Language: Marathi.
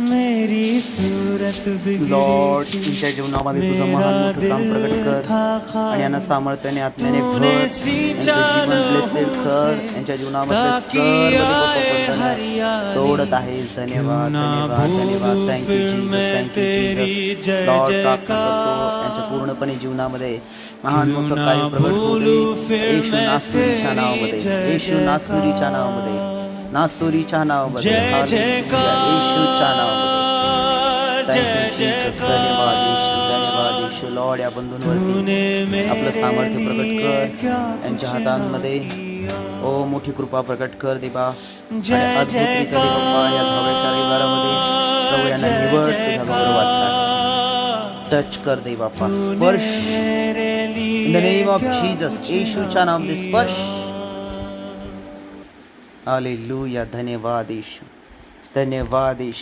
मेरी सूरत लॉर्ड, बिगड़ी थी, तुमच्या जीवनामध्ये तुझं महान मोठं काम प्रकट कर आणि यांना सामर्थ्याने आत्म्याने भर. यांचं जीवन ब्लेसेड कर. यांच्या जीवनामधले सर्व बंधने तोडत आहेस. धन्यवाद, धन्यवाद, धन्यवाद. Thank you Jesus, thank you Jesus. Lord, प्रार्थना करतो यांच्या पूर्णपणे जीवनामध्ये महान मोठं कार्य प्रकट होऊ दे. येशू नासरीच्या नावामध्ये, येशू नासरीच्या नावामध्ये, नासरीच्या नावामध्ये, हालेलुया, येशूच्या नावामध्ये. धन्यवाद येशू, धन्यवाद येशू. लॉर्ड, या बंधूंवरती आपलं सामर्थ्य प्रकट कर. यांच्या हातांमध्ये ओ मोठी कृपा प्रकट कर देवा. अद्भुतरित्या दे बाप्पा या धावण्याच्या रविवारामध्ये प्रभू यांना निवड तुझ्या गौरवासाठी. टच कर दे बाप्पा, स्पर्श in the name of Jesus. येशूच्या नावामध्ये स्पर्श. हालेलुया. धन्यवाद येशू, धन्यवाद येशू.